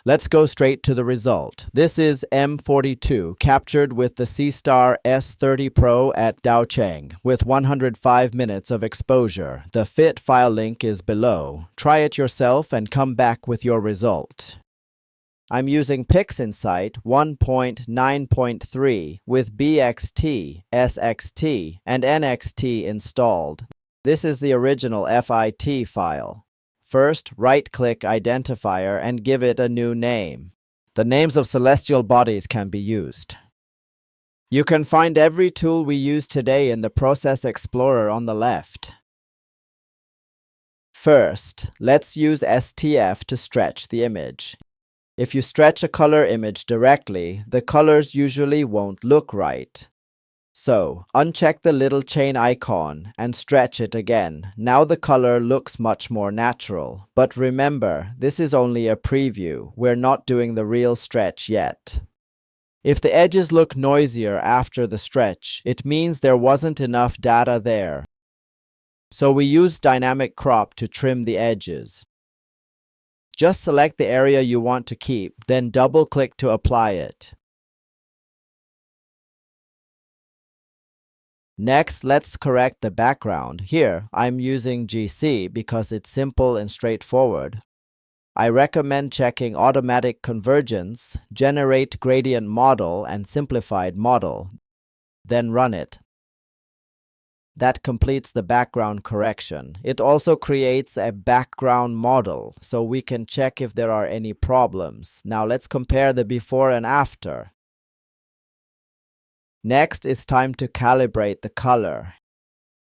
Let's go straight to the result. This is M42 captured with the Seestar S30 Pro at Daocheng with 105 minutes of exposure. The fit file link is below. Try it yourself and come back with your result. I'm using PixInsight 1.9.3 with BXT, SXT, and NXT installed. This is the original FIT file. First, right-click Identifier and give it a new name. The names of celestial bodies can be used. You can find every tool we use today in the Process Explorer on the left. First, let's use STF to stretch the image. If you stretch a color image directly, the colors usually won't look right. So, uncheck the little chain icon and stretch it again. Now the color looks much more natural. But remember, this is only a preview. We're not doing the real stretch yet. If the edges look noisier after the stretch, it means there wasn't enough data there. So we use dynamic crop to trim the edges. Just select the area you want to keep, then double-click to apply it. Next, let's correct the background. Here, I'm using GC because it's simple and straightforward. I recommend checking Automatic Convergence, Generate Gradient Model, and Simplified Model. Then run it. That completes the background correction. It also creates a background model, so we can check if there are any problems. Now let's compare the before and after. Next, it's time to calibrate the color.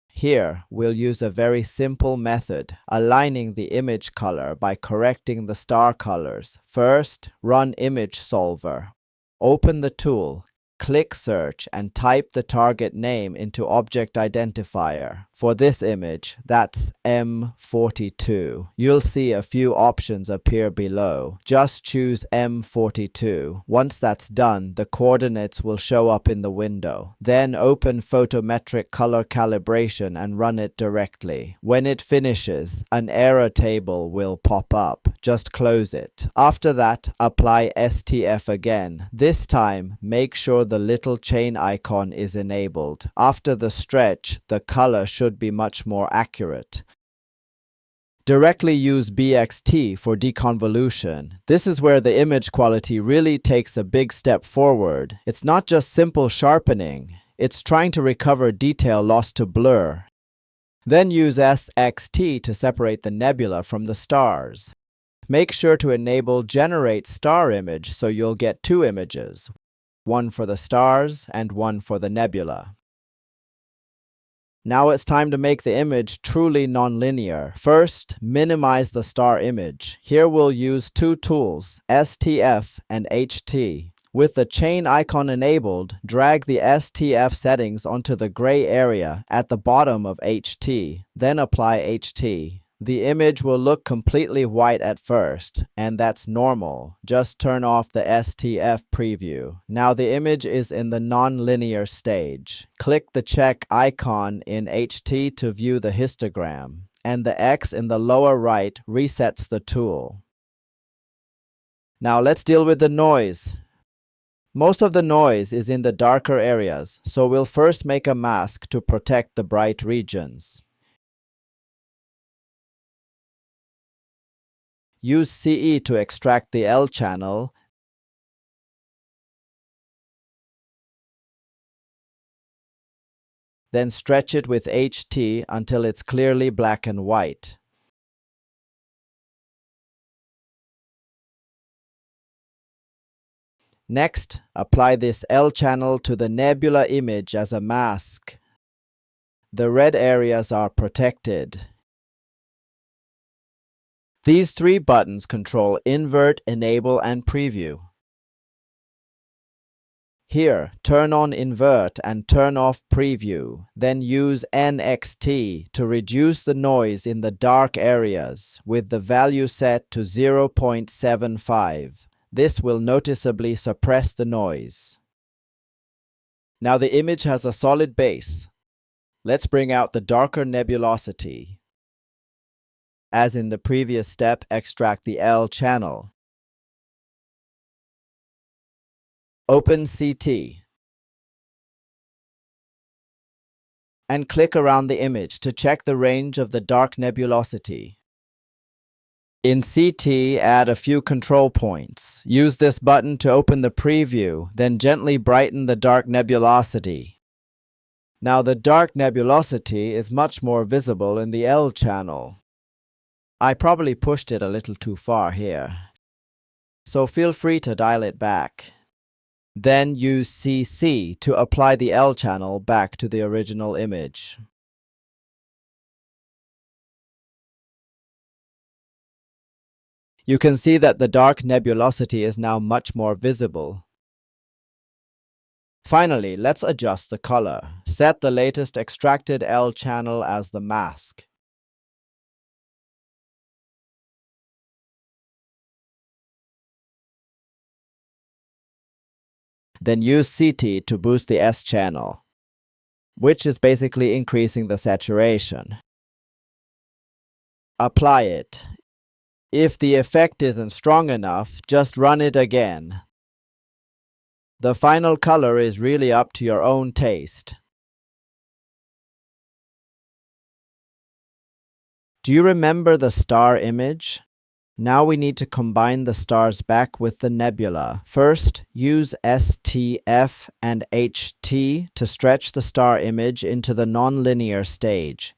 Here, we'll use a very simple method, aligning the image color by correcting the star colors. First, run Image Solver. Open the tool, click Search, and type the target name into Object Identifier. For this image, that's M42. You'll see a few options appear below. Just choose M42. Once that's done, the coordinates will show up in the window. Then open Photometric Color Calibration and run it directly. When it finishes, an error table will pop up. Just close it. After that, apply STF again. This time, make sure the little chain icon is enabled. After the stretch, the color should be much more accurate. Directly use BXT for deconvolution. This is where the image quality really takes a big step forward. It's not just simple sharpening. It's trying to recover detail lost to blur. Then use SXT to separate the nebula from the stars. Make sure to enable Generate Star Image so you'll get two images. One for the stars and one for the nebula. Now it's time to make the image truly nonlinear. First, minimize the star image. Here we'll use two tools, STF and HT. With the chain icon enabled, drag the STF settings onto the gray area at the bottom of HT. Then apply HT. The image will look completely white at first, and that's normal. Just turn off the STF preview. Now the image is in the nonlinear stage. Click the check icon in HT to view the histogram, and the X in the lower right resets the tool. Now let's deal with the noise. Most of the noise is in the darker areas, so we'll first make a mask to protect the bright regions. Use CE to extract the L channel, then stretch it with HT until it's clearly black and white. Next, apply this L channel to the nebula image as a mask. The red areas are protected. These three buttons control Invert, Enable, and Preview. Here, turn on Invert and turn off Preview. Then use NXT to reduce the noise in the dark areas with the value set to 0.75. This will noticeably suppress the noise. Now the image has a solid base. Let's bring out the darker nebulosity. As in the previous step, extract the L channel. Open CT and click around the image to check the range of the dark nebulosity. In CT, add a few control points. Use this button to open the preview, then gently brighten the dark nebulosity. Now the dark nebulosity is much more visible in the L channel. I probably pushed it a little too far here, so feel free to dial it back. Then use CC to apply the L channel back to the original image. You can see that the dark nebulosity is now much more visible. Finally, let's adjust the color. Set the latest extracted L channel as the mask. Then use CT to boost the S channel, which is basically increasing the saturation. Apply it. If the effect isn't strong enough, just run it again. The final color is really up to your own taste. Do you remember the star image? Now we need to combine the stars back with the nebula. First, use STF and HT to stretch the star image into the nonlinear stage.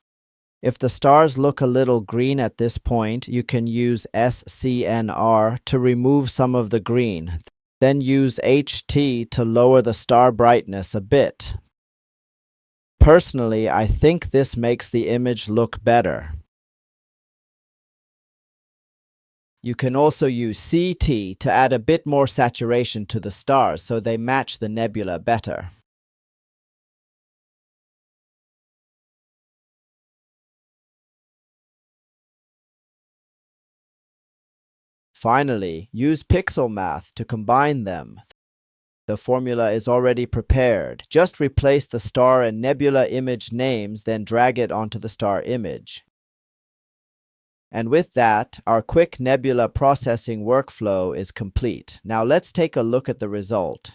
If the stars look a little green at this point, you can use SCNR to remove some of the green. Then use HT to lower the star brightness a bit. Personally, I think this makes the image look better. You can also use CT to add a bit more saturation to the stars so they match the nebula better. Finally, use pixel math to combine them. The formula is already prepared. Just replace the star and nebula image names, then drag it onto the star image. And with that, our quick nebula processing workflow is complete. Now let's take a look at the result.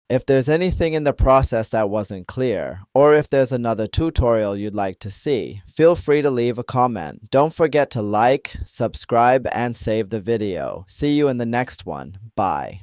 If there's anything in the process that wasn't clear, or if there's another tutorial you'd like to see, feel free to leave a comment. Don't forget to like, subscribe, and save the video. See you in the next one. Bye.